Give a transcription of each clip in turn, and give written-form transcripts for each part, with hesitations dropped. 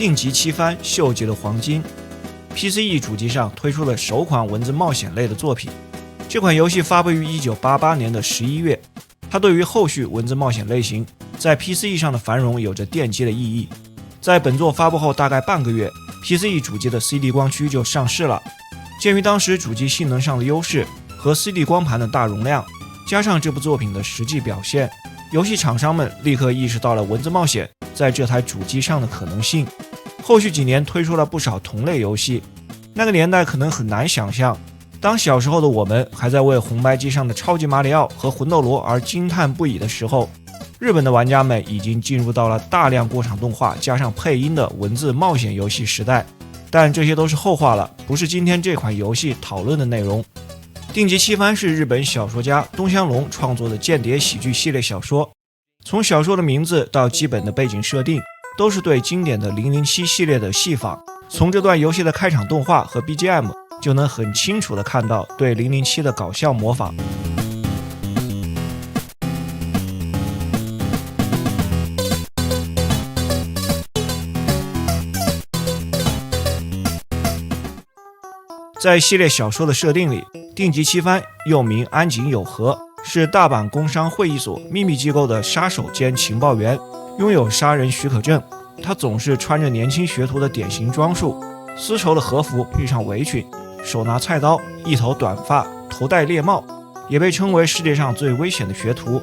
定級七番秀吉的黄金 PCE 主機上推出了首款文字冒險類的作品。這款遊戲發布於1988年的11月，它對於後續文字冒險類型在 PCE 上的繁榮有着奠基的意義。在本作發布後大概半個月， PCE 主機的 CD 光驅就上市了。鑑於當時主機性能上的優勢和 CD 光盤的大容量，加上這部作品的實際表現，遊戲廠商們立刻意識到了文字冒險在這台主機上的可能性。後續幾年推出了不少同類遊戲。那個年代可能很難想象，當小時候的我們還在為紅白機上的超級馬里奧和魂斗羅而驚嘆不已的時候，日本的玩家們已經進入到了大量過场動畫加上配音的文字冒險游戏时代。但这些都是后话了，不是今天这款游戏討論的內容。定級七番是日本小說家東鄉隆創作的間諜喜劇系列小說，從小說的名字到基本的背景設定，都是對經典的007系列的戲仿。從這段遊戲的開場動畫和 BGM 就能很清楚地看到對007的搞笑模仿。在系列小說的設定裡，定級七番又名安井友和，是大阪工商會議所秘密機構的殺手兼情報員，擁有殺人許可證。他總是穿着年輕學徒的典型裝束，絲綢的和服配上圍裙，手拿菜刀，一頭短髮，頭戴獵帽，也被稱為世界上最危險的學徒。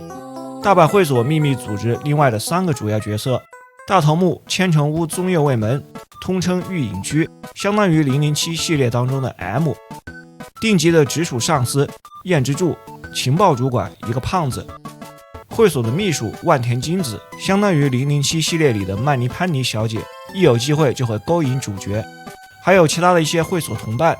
大阪會所秘密組織另外的3個主要角色，大頭目千城屋宗右衛門，通稱御影居，相當於007系列當中的 M。 定級的直屬上司燕之助，情報主管一個胖子。會所的秘書萬田金子，相當於007系列裡的曼尼潘尼小姐，一有機會就會勾引主角。還有其他的一些會所同伴，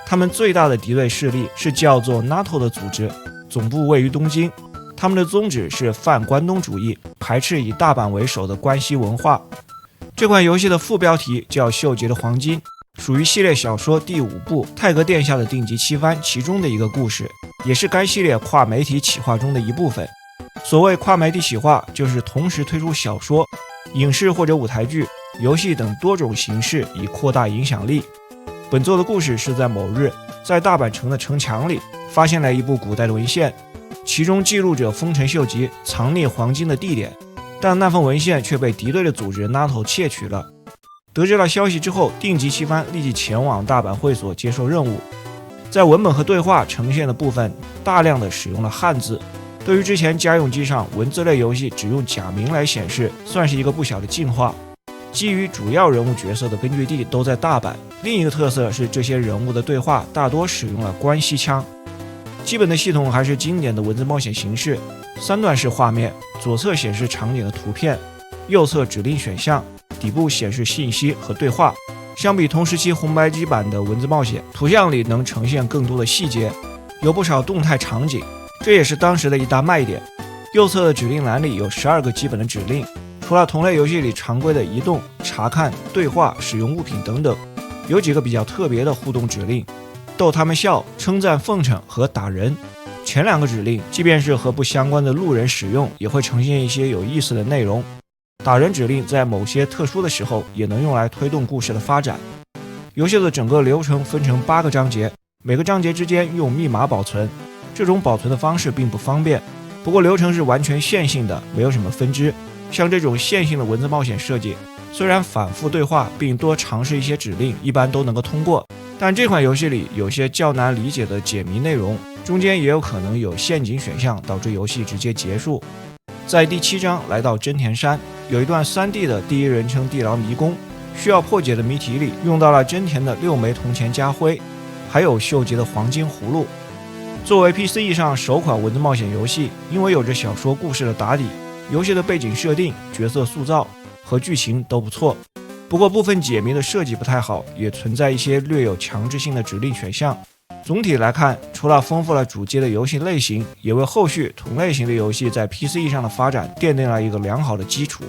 他們最大的敵對勢力是叫做 NATO 的組織，總部位於東京，他們的宗旨是泛關東主義，排斥以大阪為首的關西文化。這款遊戲的副標題叫秀吉的黃金，屬於系列小說第5部泰格殿下的定級七番其中的一個故事，也是該系列跨媒體企劃中的一部分。所謂跨媒體企劃，就是同時推出小說、影視或者舞台劇、遊戲等多種形式，以擴大影響力。本作的故事是在某日，在大阪城的城牆裡發現了一部古代的文獻，其中記錄着豐臣秀吉藏匿黃金的地點，但那份文獻卻被敵對的組織 NATO 竊取了。得知了消息之後，定級七番立即前往大阪會所接受任務。在文本和對話呈現的部分，大量的使用了漢字，對於之前家用機上文字類遊戲只用假名來顯示，算是一個不小的進化。基於主要人物角色的根據地都在大阪，另一個特色是這些人物的對話大多使用了關西腔。基本的系統還是經典的文字冒險形式，3段式畫面，左側顯示場景的圖片，右側指令選項，底部顯示信息和對話。相比同時期紅白機版的文字冒險，圖像裡能呈現更多的細節，有不少動態場景，這也是當時的一大賣點。右側的指令欄裡有12個基本的指令，除了同類遊戲裡常規的移動、查看、對話、使用物品等等，有幾個比較特別的互动指令：逗他們笑、稱讚奉承和打人。前2個指令即便是和不相關的路人使用，也會呈現一些有意思的內容。打人指令在某些特殊的時候也能用來推动故事的發展。遊戲的整個流程分成8個章節，每個章節之間用密碼保存，這種保存的方式並不方便，不過流程是完全線性的，沒有什麼分支。像這種線性的文字冒險設計，雖然反復對話並多嘗試一些指令，一般都能夠通過，但這款遊戲裡有些較難理解的解謎內容，中間也有可能有陷阱選項，導致遊戲直接結束。在第7章來到真田山，有一段3D 的第一人稱地牢迷宮，需要破解的謎題裡用到了真田的6枚銅錢家徽，還有秀吉的黃金葫蘆。作為 PCE 上首款文字冒險遊戲，因為有着小說故事的打底，遊戲的背景設定、角色塑造和劇情都不錯。不過部分解謎的設計不太好，也存在一些略有強制性的指令選項。總體來看，除了豐富了主機的遊戲類型，也為後續同類型的遊戲在 PCE 上的發展奠定了一個良好的基礎。